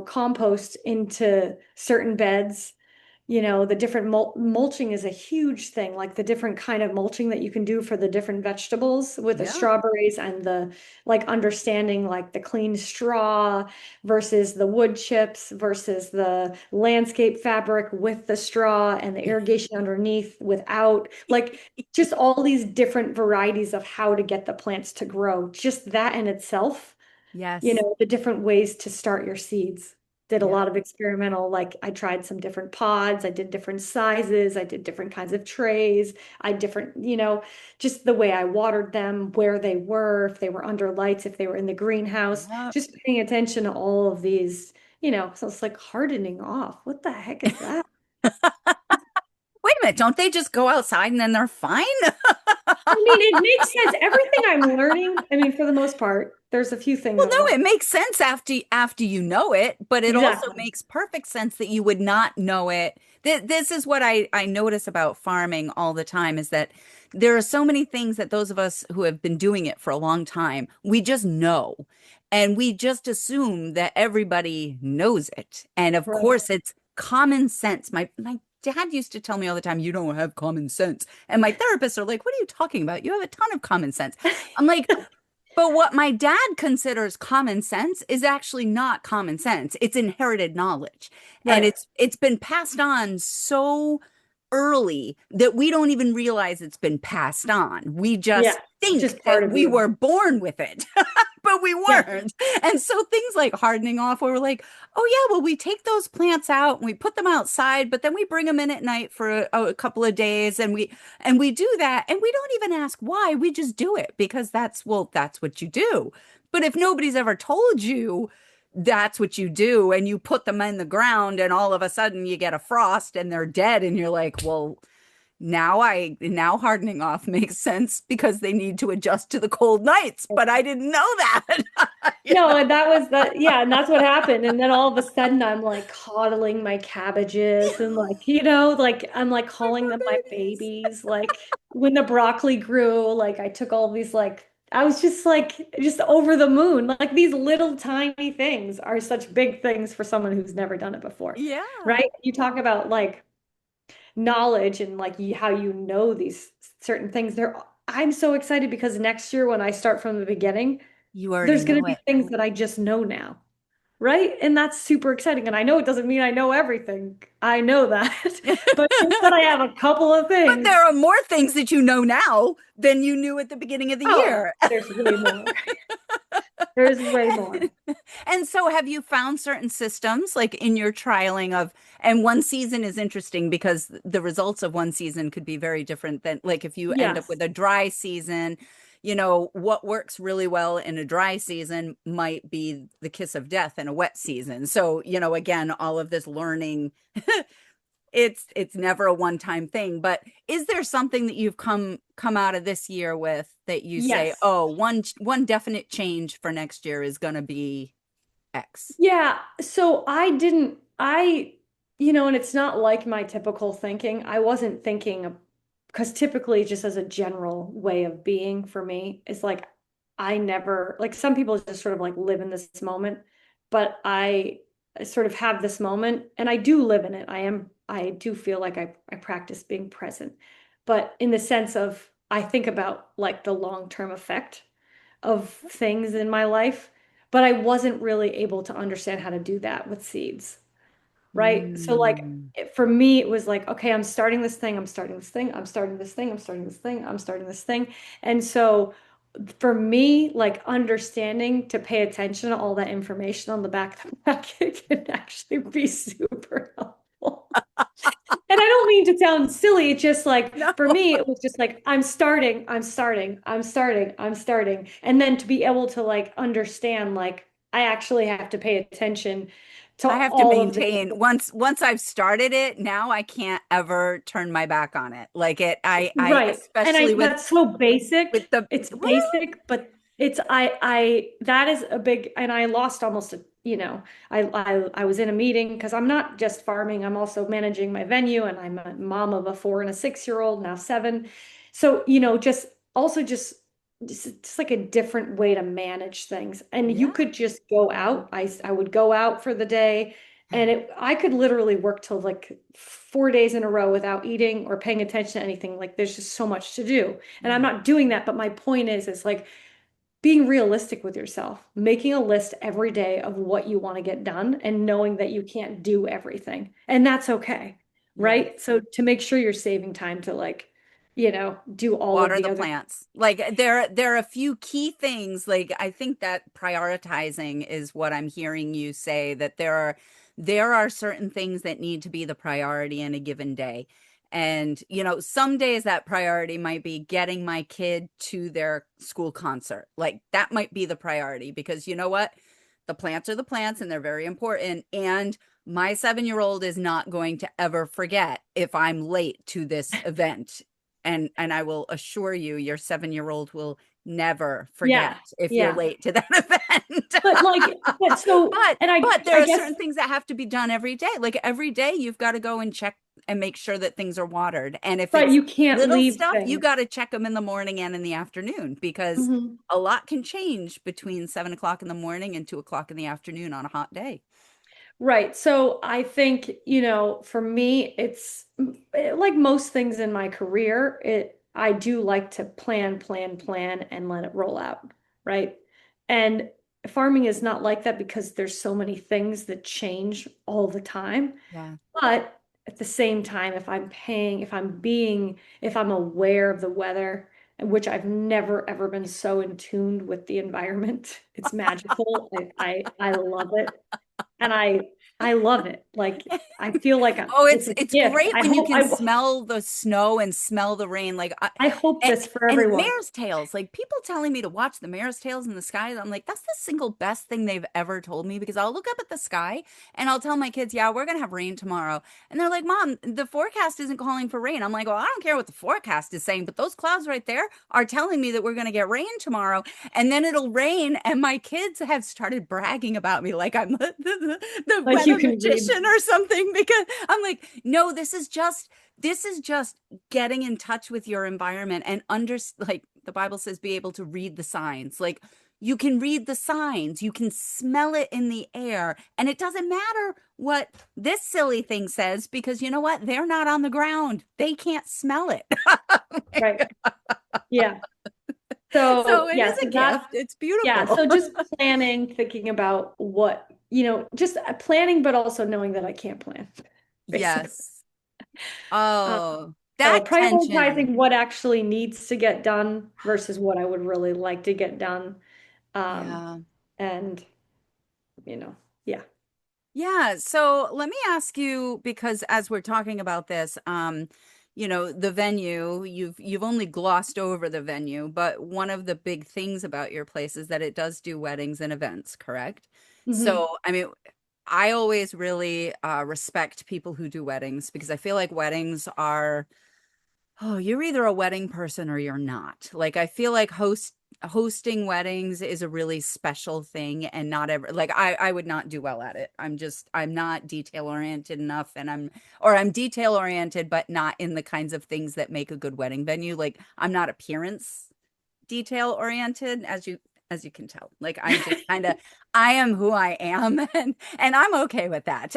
C: compost into certain beds. The different mulching is a huge thing, like the different kind of mulching that you can do for the different vegetables with the
A: Yeah.
C: strawberries and the like understanding like the clean straw versus the wood chips versus the landscape fabric with the straw and the irrigation underneath without, like just all these different varieties of how to get the plants to grow. Just that in itself,
A: Yes.
C: the different ways to start your seeds. Did a
A: Yeah.
C: lot of experimental, like I tried some different pods, I did different sizes, I did different kinds of trays, I different, just the way I watered them, where they were, if they were under lights, if they were in the greenhouse,
A: Yeah.
C: just paying attention to all of these, so it's like hardening off. What the heck is that?
A: Wait a minute, don't they just go outside and then they're fine?
C: I mean, it makes sense. Everything I'm learning, I mean, for the most part, there's a few things
A: Well,
C: I'm
A: no,
C: like,
A: it makes sense after you know it, but it also
C: exactly.
A: makes perfect sense that you would not know it. This is what I notice about farming all the time is that there are so many things that those of us who have been doing it for a long time, we just know. And we just assume that everybody knows it. And of
C: Right.
A: course, it's common sense. My dad used to tell me all the time, you don't have common sense. And my therapists are like, what are you talking about? You have a ton of common sense. I'm like, but what my dad considers common sense is actually not common sense. It's inherited knowledge. And
C: Right.
A: it's been passed on so early that we don't even realize it's been passed on. We
C: Yeah.
A: just
C: It's
A: think
C: just part
A: that
C: of
A: we
C: you.
A: were born with it, but we
C: Yeah.
A: weren't. And so things like hardening off, where we're like, oh yeah, well, we take those plants out and we put them outside, but then we bring them in at night for a couple of days and we do that and we don't even ask why. We just do it because that's what you do. But if nobody's ever told you that's what you do and you put them in the ground and all of a sudden you get a frost and they're dead and you're like, well, Now hardening off makes sense because they need to adjust to the cold nights, but I didn't know that. You know?
C: No, and that was that, yeah, and that's what happened. And then all of a sudden I'm like coddling my cabbages and like, like I'm like
A: My
C: calling
A: poor
C: them my
A: babies.
C: babies. Like when the broccoli grew, like I took all these like I was just like just over the moon. Like these little tiny things are such big things for someone who's never done it before.
A: Yeah.
C: Right? You talk about like knowledge and like how you know these certain things. I'm so excited because next year when I start from the beginning,
A: You already
C: there's going to
A: know
C: be
A: it.
C: things that I just know now, right? And that's super exciting. And I know it doesn't mean I know everything. I know that. But just that I have a couple of
A: But
C: things.
A: there are more things that you know now than you knew at the beginning of the
C: Oh,
A: year.
C: there's way more. There's way more.
A: And so have you found certain systems like in your trialing of, and one season is interesting because the results of one season could be very different than like if you end up
C: Yes.
A: with a dry season, what works really well in a dry season might be the kiss of death in a wet season. So, again, all of this learning, it's never a one-time thing, but is there something that you've come out of this year with that you say,
C: Yes.
A: oh, one definite change for next year is going to be X?
C: Yeah. So and it's not like my typical thinking. I wasn't thinking because typically just as a general way of being for me, it's like I never like some people just sort of like live in this moment, but I sort of have this moment and I do live in it. I do feel like I practice being present, but in the sense of I think about like the long-term effect of things in my life, but I wasn't really able to understand how to do that with seeds, right? So like
A: Mm.
C: for me, it was like, okay, I'm starting this thing, I'm starting this thing, I'm starting this thing, I'm starting this thing, I'm starting this thing. And so for me, like understanding to pay attention to all that information on the back of the packet can actually be super helpful. And I don't mean to sound silly. It's just like
A: No,
C: for me, it was just like I'm starting, I'm starting, I'm starting, I'm starting. And then to be able to like understand, like I actually have to pay attention to
A: I have to
C: all of the
A: maintain once I've started it, now I can't ever turn my back on it. Like I
C: right. And
A: especially
C: that's so
A: with
C: basic.
A: the
C: It's
A: well,
C: basic, but it's that is a big and I lost almost I was in a meeting because I'm not just farming, I'm also managing my venue and I'm a mom of a 4 and a 6-year-old, now 7. So, just also just like a different way to manage things. And you
A: yeah.
C: could just go out. I would go out for the day and I could literally work till like 4 days in a row without eating or paying attention to anything. Like there's just so much to do. And I'm
A: Yeah.
C: not doing that, but my point is like being realistic with yourself, making a list every day of what you want to get done and knowing that you can't do everything. And that's okay.
A: Yeah.
C: Right? So to make sure you're saving time to like, do all of
A: Water
C: the
A: the
C: other.
A: plants. Like there are a few key things. Like I think that prioritizing is what I'm hearing you say, that there are certain things that need to be the priority in a given day. And some days that priority might be getting my kid to their school concert. Like that might be the priority because you know what? The plants are the plants and they're very important. And my 7-year-old is not going to ever forget if I'm late to this event. And I will assure you, your 7-year-old will never forget
C: Yeah.
A: if you're
C: Yeah.
A: late to that event.
C: But like, but so,
A: but
C: and
A: but
C: I
A: there are
C: guess,
A: certain things that have to be done every day. Like every day you've got to go and check and make sure that things are watered. And if
C: right,
A: it's
C: you can't
A: little
C: leave
A: stuff, you
C: things.
A: got to check them in the morning and in the afternoon because
C: Mhm.
A: a lot can change between 7 o'clock in the morning and 2 o'clock in the afternoon on a hot day.
C: Right. So I think, for me, it's like most things in my career, I do like to plan, plan, plan and let it roll out. Right. And farming is not like that because there's so many things that change all the time.
A: Yeah.
C: But at the same time, if I'm aware of the weather, which I've never ever been so in tuned with the environment, it's magical. I love it. and I love it. Like I feel like
A: Oh,
C: it's a
A: it's
C: gift.
A: great when you can smell the snow and smell the rain.
C: I hope
A: And,
C: this for
A: and
C: everyone.
A: mare's tails, like people telling me to watch the mare's tails in the sky. I'm like, that's the single best thing they've ever told me because I'll look up at the sky and I'll tell my kids, yeah, we're gonna have rain tomorrow. And they're like, Mom, the forecast isn't calling for rain. I'm like, well, I don't care what the forecast is saying, but those clouds right there are telling me that we're gonna get rain tomorrow. And then it'll rain. And my kids have started bragging about me like I'm the
C: Like you
A: weather
C: can read.
A: magician or something because I'm like, no, this is just getting in touch with your environment and like the Bible says, be able to read the signs. Like you can read the signs, you can smell it in the air, and it doesn't matter what this silly thing says because you know what? They're not on the ground. They can't smell it.
C: Right. Yeah.
A: So
C: So
A: it
C: yeah,
A: is
C: so
A: a
C: that
A: gift. It's
C: yeah,
A: beautiful.
C: so just planning, thinking about what, just planning, but also knowing that I can't plan, basically.
A: Yes.
C: Um,
A: Oh,
C: so
A: that tension.
C: prioritizing what actually needs to get done versus what I would really like to get done. Um,
A: Yeah.
C: and you know, yeah.
A: Yeah, so let me ask you because as we're talking about this, the venue, you've only glossed over the venue, but one of the big things about your place is that it does do weddings and events, correct?
C: Hmm.
A: So, I mean, I always really respect people who do weddings because I feel like weddings are oh, you're either a wedding person or you're not. Like I feel like hosting weddings is a really special thing and not ever like I would not do well at it. I'm not detail oriented enough and I'm detail oriented but not in the kinds of things that make a good wedding venue. Like I'm not appearance detail oriented as you can tell. Like I'm just kind of I am who I am and I'm okay with that.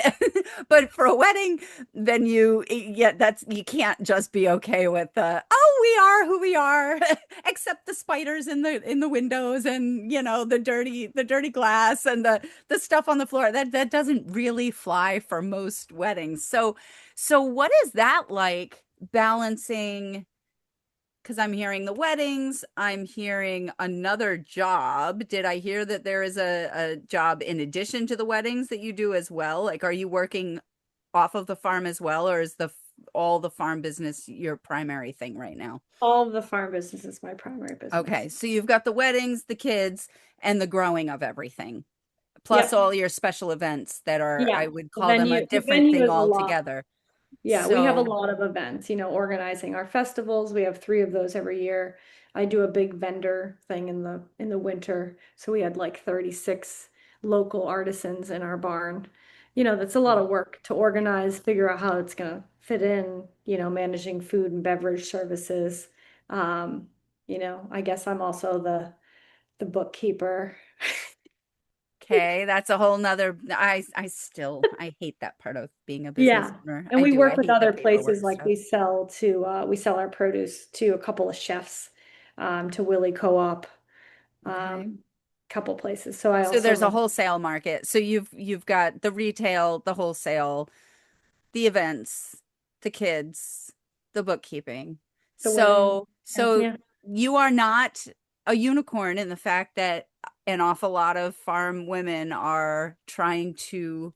A: But for a wedding venue, yeah, that's you can't just be okay with the oh, we are who we are, except the spiders in the windows and the dirty glass and the stuff on the floor. That doesn't really fly for most weddings. So what is that like balancing because I'm hearing the weddings, I'm hearing another job. Did I hear that there is a job in addition to the weddings that you do as well? Like, are you working off of the farm as well, or is all the farm business your primary thing right now?
C: All of the farm business is my primary
A: Okay,
C: business.
A: so you've got the weddings, the kids, and the growing of everything, plus
C: Yep.
A: all your special events that are,
C: Yeah.
A: I would
C: The
A: call them a
C: venue, the
A: different
C: venue
A: thing
C: is a lot.
A: altogether.
C: Yeah, we have a
A: So,
C: lot of events, organizing our festivals. We have three of those every year. I do a big vendor thing in the winter. So we had like 36 local artisans in our barn. That's a lot of work to organize, figure out how it's gonna fit in, managing food and beverage services. Um, I guess I'm also the bookkeeper.
A: okay, that's a whole nother. I hate that part of being a business
C: Yeah.
A: owner.
C: And
A: I
C: we
A: do.
C: work
A: I
C: with
A: hate the
C: other places
A: paperwork
C: like
A: stuff.
C: we sell our produce to a couple of chefs, to Willie Co-op,
A: Okay.
C: couple places. So I
A: So
C: also
A: there's a
C: run
A: wholesale market. So you've got the retail, the wholesale, the events, the kids, the bookkeeping.
C: the wedding.
A: So
C: Yeah.
A: you are not a unicorn in the fact that an awful lot of farm women are trying to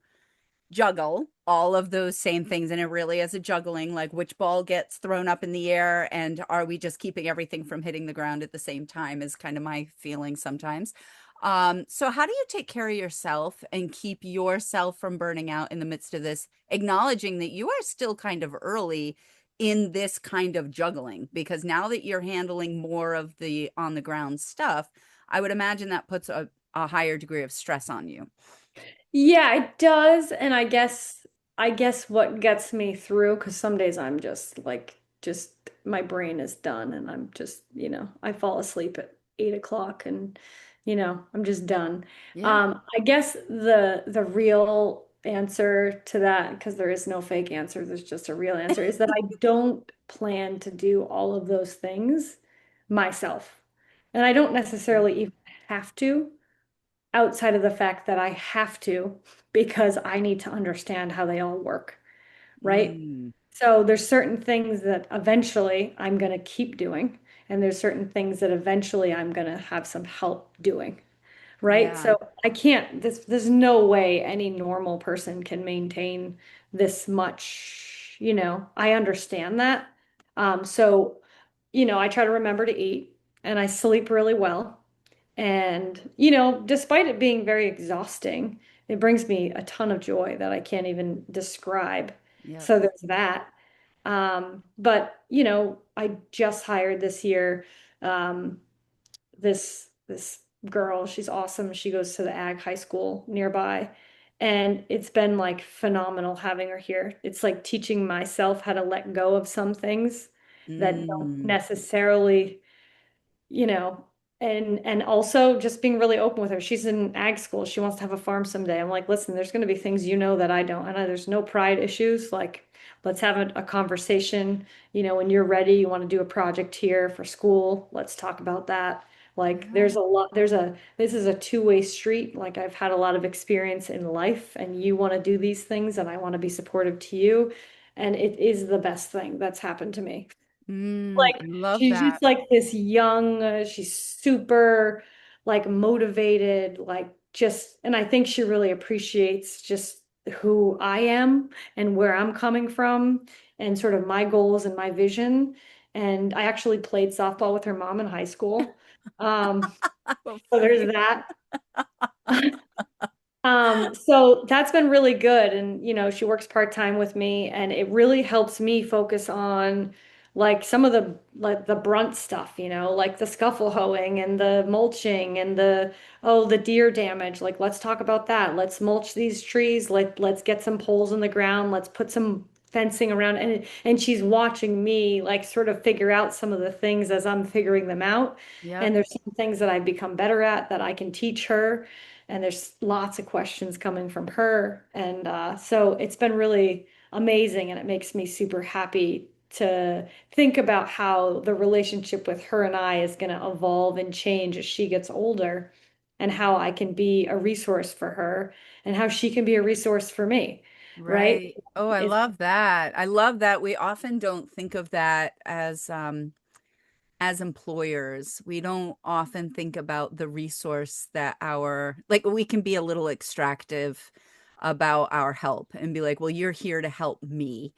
A: juggle all of those same things and it really is a juggling like which ball gets thrown up in the air and are we just keeping everything from hitting the ground at the same time is kind of my feeling sometimes. So how do you take care of yourself and keep yourself from burning out in the midst of this, acknowledging that you are still kind of early in this kind of juggling because now that you're handling more of the on the ground stuff, I would imagine that puts a higher degree of stress on you.
C: Yeah, it does. And I guess what gets me through, because some days I'm just my brain is done and I'm just, I fall asleep at 8 o'clock and, I'm just done.
A: Yeah.
C: I guess the real answer to that, because there is no fake answer, there's just a real answer, is that I don't plan to do all of those things myself. And I don't necessarily even have to outside of the fact that I have to because I need to understand how they all work, right?
A: Mm.
C: So there's certain things that eventually I'm going to keep doing, and there's certain things that eventually I'm going to have some help doing. right?
A: Yeah.
C: So I can't, there's no way any normal person can maintain this much, I understand that. So, I try to remember to eat and I sleep really well. And, despite it being very exhausting, it brings me a ton of joy that I can't even describe.
A: Yep.
C: So there's that. But, I just hired this year, um, this girl. She's awesome. She goes to the ag high school nearby. And it's been like phenomenal having her here. It's like teaching myself how to let go of some things that don't
A: Mm.
C: necessarily, you know, and also just being really open with her. She's in ag school. She wants to have a farm someday. I'm like, listen, there's going to be things that I don't, and there's no pride issues. Like, let's have a conversation. When you're ready, you want to do a project here for school. Let's talk about that. Like,
A: Yeah.
C: this is a two-way street. Like, I've had a lot of experience in life, and you want to do these things, and I want to be supportive to you. And it is the best thing that's happened to me.
A: Mm, I
C: Like
A: love
C: she's just
A: that.
C: like this young, she's super like motivated, like just, and I think she really appreciates just who I am and where I'm coming from and sort of my goals and my vision. And I actually played softball with her mom in high school. Um,
A: Oh,
C: so there's
A: funny.
C: that. So that's been really good. And, she works part-time with me and it really helps me focus on like some of the brunt stuff, like the scuffle hoeing and the mulching and the deer damage. Like, let's talk about that. Let's mulch these trees. Let's get some poles in the ground. Let's put some fencing around. And she's watching me like sort of figure out some of the things as I'm figuring them out.
A: Yep.
C: And there's some things that I've become better at that I can teach her and there's lots of questions coming from her. And so it's been really amazing, and it makes me super happy to think about how the relationship with her and I is going to evolve and change as she gets older, and how I can be a resource for her, and how she can be a resource for me, right?
A: Right. Oh, I
C: It's,
A: love that. I love that. We often don't think of that as employers. We don't often think about the resource that like we can be a little extractive about our help and be like, "Well, you're here to help me."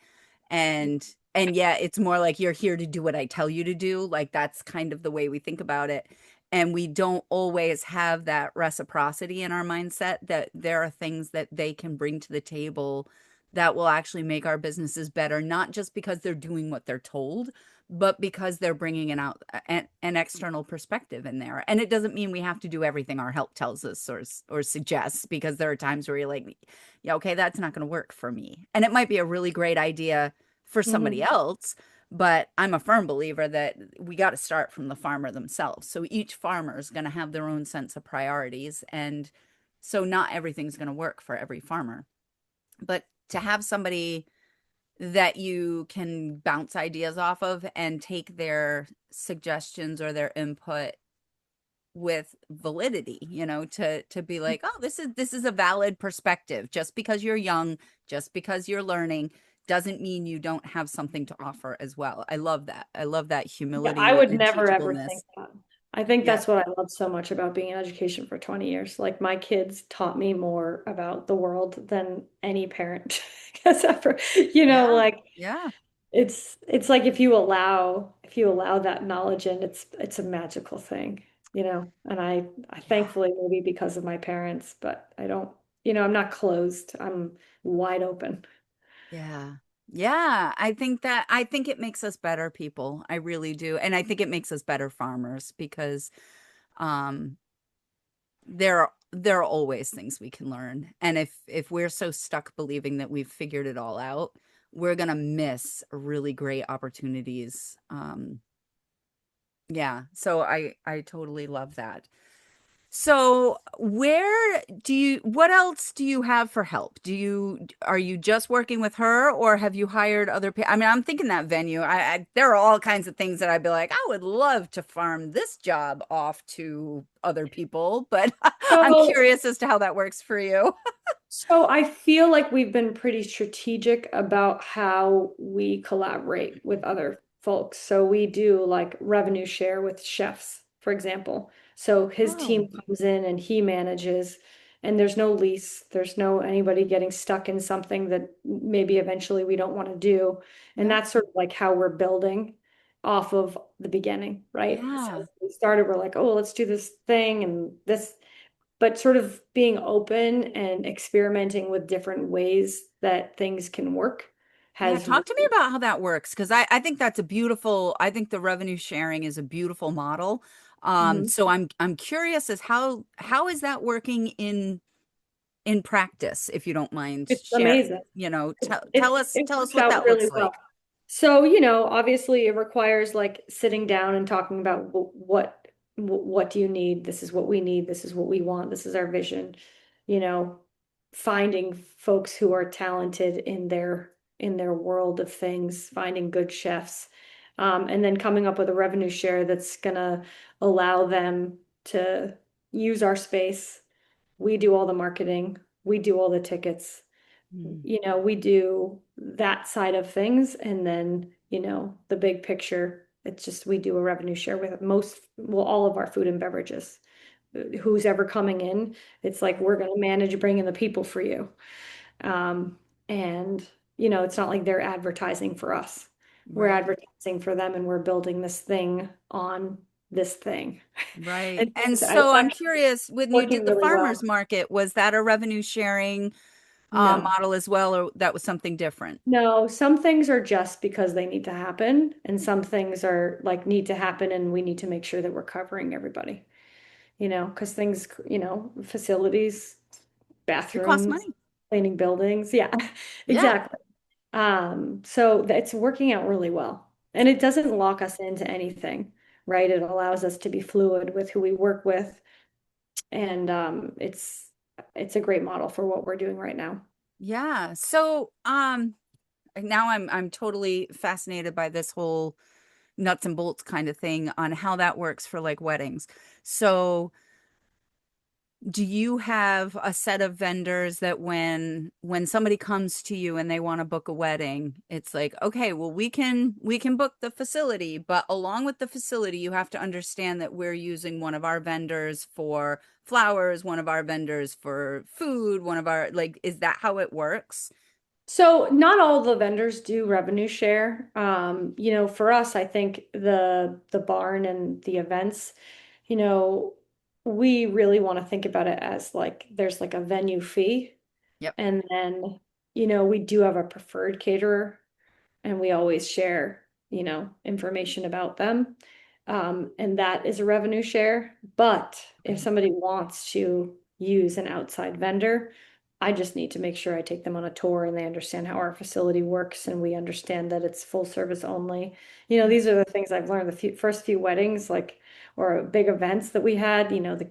A: And yeah, it's more like you're here to do what I tell you to do. Like that's kind of the way we think about it. And we don't always have that reciprocity in our mindset that there are things that they can bring to the table that will actually make our businesses better, not just because they're doing what they're told, but because they're bringing an external perspective in there. And it doesn't mean we have to do everything our help tells us or suggests, because there are times where you're like, yeah, okay, that's not going to work for me. And it might be a really great idea for somebody
C: Mhm.
A: else, but I'm a firm believer that we got to start from the farmer themselves. So each farmer is going to have their own sense of priorities. And so not everything's going to work for every farmer. But to have somebody that you can bounce ideas off of and take their suggestions or their input with validity, to be like, oh, this is a valid perspective. Just because you're young, just because you're learning, doesn't mean you don't have something to offer as well. I love that. I love that
C: Yeah, I
A: humility
C: would
A: and
C: never ever think
A: teachableness.
C: that. I think
A: Yep.
C: that's what I love so much about being in education for 20 years. Like my kids taught me more about the world than any parent has ever,
A: Yeah.
C: like
A: Yeah.
C: it's like if you allow that knowledge in, it's a magical thing, And I
A: Yeah.
C: thankfully maybe because of my parents, but I don't, I'm not closed. I'm wide open.
A: Yeah. Yeah. I think it makes us better people. I really do. And I think it makes us better farmers because um there are always things we can learn. And if we're so stuck believing that we've figured it all out, we're gonna miss really great opportunities. Yeah. So I totally love that. So, what else do you have for help? Are you just working with her or have you hired other people? I mean, I'm thinking that venue. There are all kinds of things that I'd be like, I would love to farm this job off to other people, but I'm
C: So
A: curious as to how that works for you.
C: So I feel like we've been pretty strategic about how we collaborate with other folks. So we do like revenue share with chefs, for example. So his
A: Oh,
C: team comes in and he manages, and there's no lease, there's no anybody getting stuck in something that maybe eventually we don't want to do. And
A: yeah.
C: that's sort of like how we're building off of the beginning, right? So
A: Yeah.
C: we started, we're like, oh, let's do this thing and this, but sort of being open and experimenting with different ways that things can work
A: Yeah,
C: has
A: talk to me
C: really.
A: about how that works because I think that's a beautiful, I think the revenue sharing is a beautiful model.
C: Mhm.
A: So I'm curious as how is that working in practice, if you don't mind
C: It's
A: sharing,
C: amazing. It
A: tell us
C: works
A: what
C: out
A: that
C: really
A: looks
C: well.
A: like.
C: So, obviously it requires like sitting down and talking about what do you need? This is what we need. This is what we want. This is our vision. You know, finding folks who are talented in their world of things, finding good chefs, and then coming up with a revenue share that's gonna allow them to use our space. We do all the marketing. We do all the tickets.
A: Hmm.
C: We do that side of things. And then, the big picture, it's just we do a revenue share with well, all of our food and beverages. Who's ever coming in, it's like we're going to manage bringing the people for you. Um, and, it's not like they're advertising for us. We're
A: Right.
C: advertising for them and we're building this thing on this thing.
A: Right.
C: And
A: And
C: it's
A: so I'm
C: actually
A: curious, when you did
C: working
A: the
C: really
A: farmers
C: well.
A: market, was that a revenue sharing
C: No.
A: model as well, or that was something different?
C: No, some things are just because they need to happen, and some things are like need to happen, and we need to make sure that we're covering everybody, because things, facilities,
A: It costs
C: bathrooms,
A: money.
C: cleaning buildings. Yeah,
A: Yeah.
C: exactly. So it's working out really well. And it doesn't lock us into anything, right? It allows us to be fluid with who we work with. And it's a great model for what we're doing right now.
A: Yeah. So, now I'm totally fascinated by this whole nuts and bolts kind of thing on how that works for like weddings. So, do you have a set of vendors that when somebody comes to you and they want to book a wedding, it's like, okay, well we can book the facility, but along with the facility, you have to understand that we're using one of our vendors for flowers, one of our vendors for food, one of our like, is that how it works?
C: So not all the vendors do revenue share. For us, I think the barn and the events, you know, we really want to think about it as like there's like a venue fee,
A: Yep.
C: and then we do have a preferred caterer, and we always share, information about them. And that is a revenue share. But if
A: Okay.
C: somebody wants to use an outside vendor, I just need to make sure I take them on a tour and they understand how our facility works and we understand that it's full service only.
A: Yeah.
C: These are the things I've learned first few weddings, like, or big events that we had, the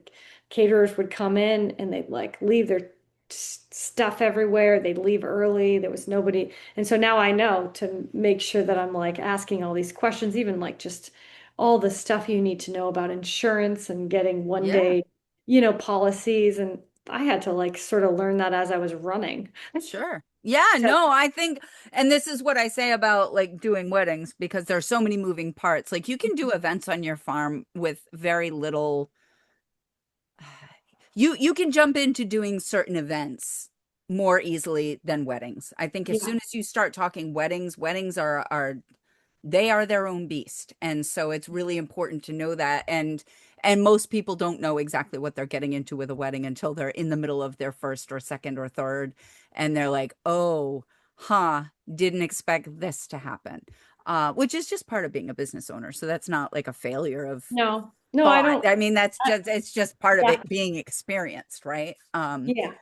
C: caterers would come in and they'd like leave their stuff everywhere. They'd leave early. There was nobody. And so now I know to make sure that I'm like asking all these questions, even like just all the stuff you need to know about insurance and getting one
A: Yeah.
C: day, policies. And I had to like sort of learn that as I was running.
A: Sure. Yeah,
C: So
A: no, I think, and this is what I say about like doing weddings because there's so many moving parts. Like you can do events on your farm with very little. You can jump into doing certain events more easily than weddings. I think as
C: yeah,
A: soon as you start talking weddings, weddings are they are their own beast. And so it's really important to know that. And most people don't know exactly what they're getting into with a wedding until they're in the middle of their first or second or third. And they're like, oh, huh, didn't expect this to happen. Which is just part of being a business owner. So that's not like a failure of
C: no, no, I
A: thought.
C: don't.
A: I mean, that's
C: I,
A: just it's just part of
C: yeah,
A: it being experienced, right?
C: yeah.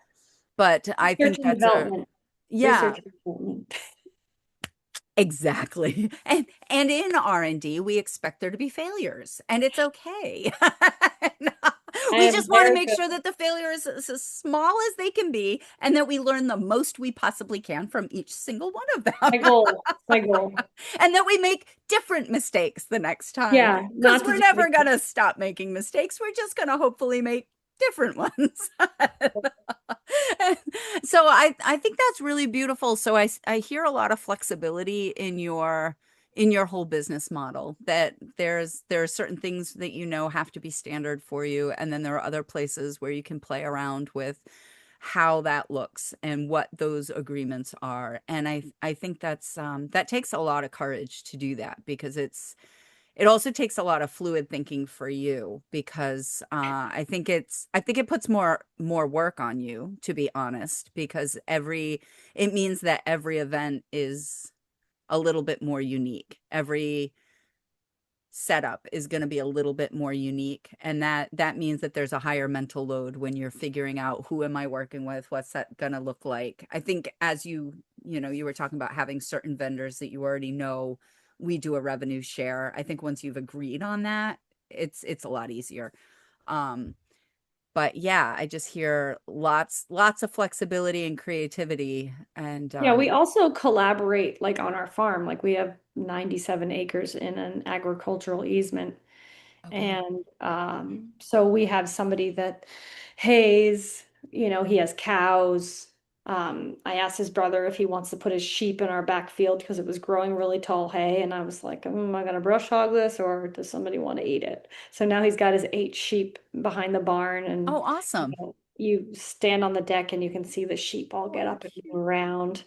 A: But I
C: Research
A: think
C: and
A: that's a
C: development.
A: yeah.
C: Research and development.
A: Exactly. And in R&D, we expect there to be failures, and it's okay.
C: I
A: We
C: am
A: just want to
C: very
A: make
C: good.
A: sure that the failure is as small as they can be and that we learn the most we possibly can from each single one of them.
C: My goal. My goal.
A: And that we make different mistakes the next time
C: Yeah,
A: because
C: not to
A: we're
C: do
A: never going
C: the
A: to stop making mistakes. We're just going to hopefully make different ones. So I think that's really beautiful. So I hear a lot of flexibility in in your whole business model, that there are certain things that have to be standard for you, and then there are other places where you can play around with how that looks and what those agreements are. And I think that takes a lot of courage to do that, because it also takes a lot of fluid thinking for you, because I think it puts more work on you, to be honest, because every it means that every event is a little bit more unique. Every setup is going to be a little bit more unique, and that means that there's a higher mental load when you're figuring out, who am I working with, what's that going to look like. I think, as you were talking about having certain vendors that you already know, we do a revenue share. I think once you've agreed on that, it's a lot easier. um but yeah, I just hear lots of flexibility and creativity. And
C: Yeah, we also collaborate like on our farm. Like we have 97 acres in an agricultural easement.
A: okay.
C: And so we have somebody that hays, he has cows. I asked his brother if he wants to put his sheep in our back field because it was growing really tall hay. And I was like, am I going to brush hog this or does somebody want to eat it? So now he's got his 8 sheep behind the barn,
A: Oh,
C: and
A: awesome.
C: you stand on the deck and you can see the sheep all get
A: Oh,
C: up and move
A: cute.
C: around.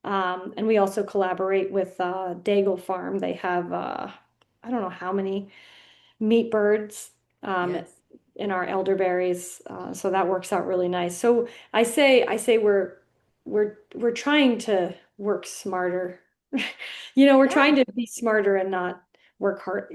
C: And we also collaborate with Daigle Farm. They have, I don't know how many meat birds
A: Yes.
C: in our elderberries, so that works out really nice. So I say we're trying to work smarter. We're
A: Yeah.
C: trying to be smarter and not work hard.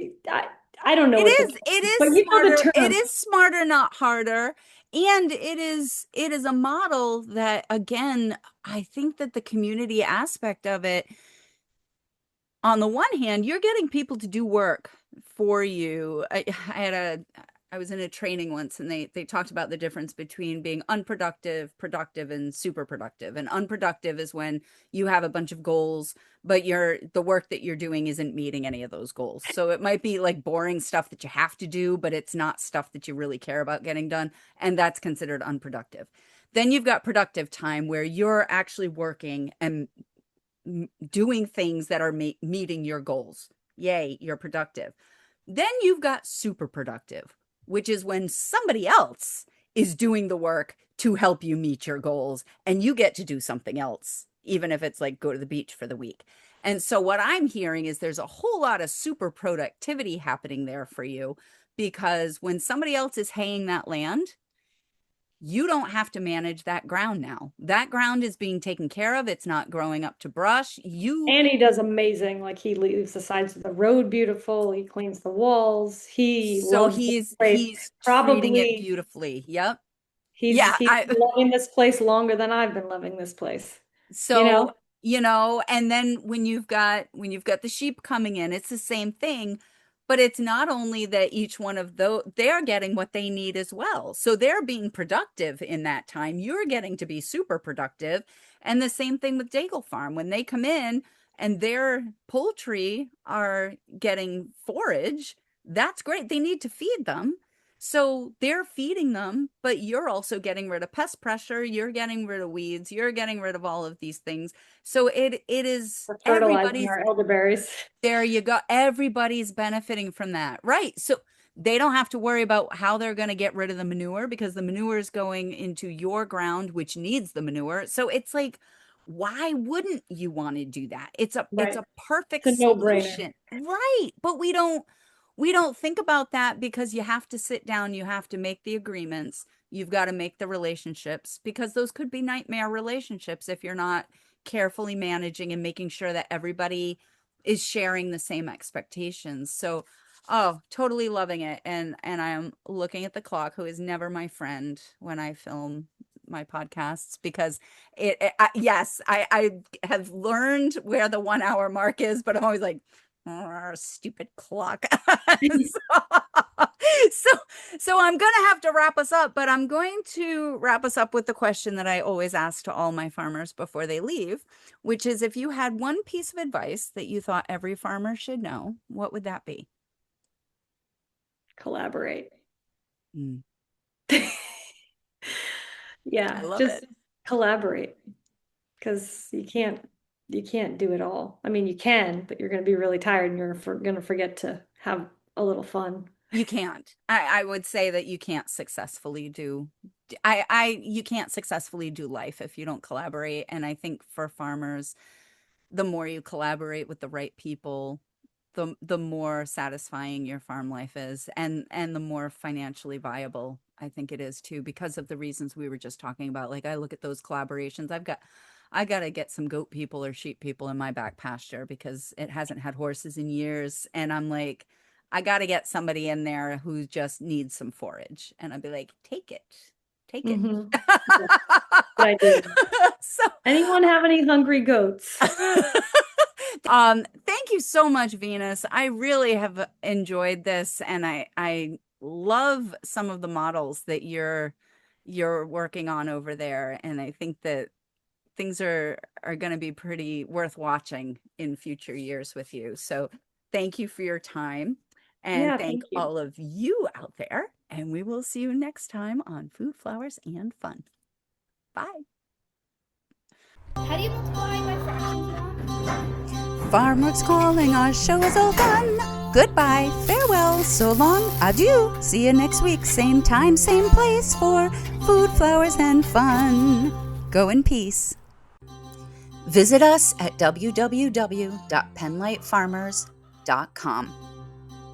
C: I don't know
A: It
C: what the
A: is
C: term
A: it
C: is,
A: is
C: but you know the
A: smarter. It
C: term.
A: is smarter, not harder. And it is a model that, again, I think that the community aspect of it, on the one hand, you're getting people to do work for you. I was in a training once, and they talked about the difference between being unproductive, productive, and super productive. And unproductive is when you have a bunch of goals, but the work that you're doing isn't meeting any of those goals. So it might be like boring stuff that you have to do, but it's not stuff that you really care about getting done, and that's considered unproductive. Then you've got productive time, where you're actually working and doing things that are meeting your goals. Yay, you're productive. Then you've got super productive, which is when somebody else is doing the work to help you meet your goals, and you get to do something else, even if it's like go to the beach for the week. And so what I'm hearing is there's a whole lot of super productivity happening there for you, because when somebody else is haying that land, you don't have to manage that ground now. That ground is being taken care of. It's not growing up to brush.
C: And he does amazing. Like he leaves the sides of the road beautiful. He cleans the walls. He
A: So
C: loves the place.
A: he's treating it
C: Probably
A: beautifully. Yep.
C: he's
A: Yeah,
C: he's
A: I
C: been loving this place longer than I've been loving this place. You know?
A: so and then when you've got the sheep coming in, it's the same thing, but it's not only that each one of those, they're getting what they need as well. So they're being productive in that time. You're getting to be super productive. And the same thing with Daigle Farm. When they come in and their poultry are getting forage, that's great. They need to feed them. So they're feeding them, but you're also getting rid of pest pressure, you're getting rid of weeds, you're getting rid of all of these things. So it is
C: For fertilizing
A: everybody's,
C: our elderberries.
A: there you go. Everybody's benefiting from that. Right. So they don't have to worry about how they're going to get rid of the manure, because the manure is going into your ground, which needs the manure. So it's like, why wouldn't you want to do that? It's
C: Right.
A: a perfect
C: It's a no-brainer.
A: solution. Right. But we don't think about that, because you have to sit down, you have to make the agreements, you've got to make the relationships, because those could be nightmare relationships if you're not carefully managing and making sure that everybody is sharing the same expectations. So, oh, totally loving it. And I am looking at the clock, who is never my friend when I film my podcasts, because yes, I have learned where the 1 hour mark is, but I'm always like, oh, stupid clock. so, so I'm gonna have to wrap us up, but I'm going to wrap us up with the question that I always ask to all my farmers before they leave, which is, if you had one piece of advice that you thought every farmer should know, what would that be?
C: Collaborate.
A: Mm, I
C: Yeah,
A: love
C: just
A: it.
C: collaborate because you can't. you can't do it all. I mean, you can, but you're going to be really tired and you're going to forget to have a little fun.
A: You can't. I would say that you can't successfully do you can't successfully do life if you don't collaborate. And I think for farmers, the more you collaborate with the right people, the more satisfying your farm life is, and the more financially viable I think it is too, because of the reasons we were just talking about. Like, I look at those collaborations. I got to get some goat people or sheep people in my back pasture because it hasn't had horses in years. And I'm like, I got to get somebody in there who just needs some forage. And I'd be like, take it, take it.
C: Hmm. Yeah, good idea.
A: So,
C: Anyone have any hungry goats?
A: thank you so much, Venus. I really have enjoyed this, and I love some of the models that you're working on over there, and I think that things are going to be pretty worth watching in future years with you. So thank you for your time, and
C: Yeah,
A: thank
C: thank you.
A: all of you out there, and we will see you next time on Food, Flowers, and Fun. Bye.
B: How do you multiply by fractions, Mom?
A: Farmworks calling, our show is all done. Goodbye, farewell, so long, adieu. See you next week, same time, same place for Food, Flowers, and Fun. Go in peace. Visit us at www.penlightfarmers.com.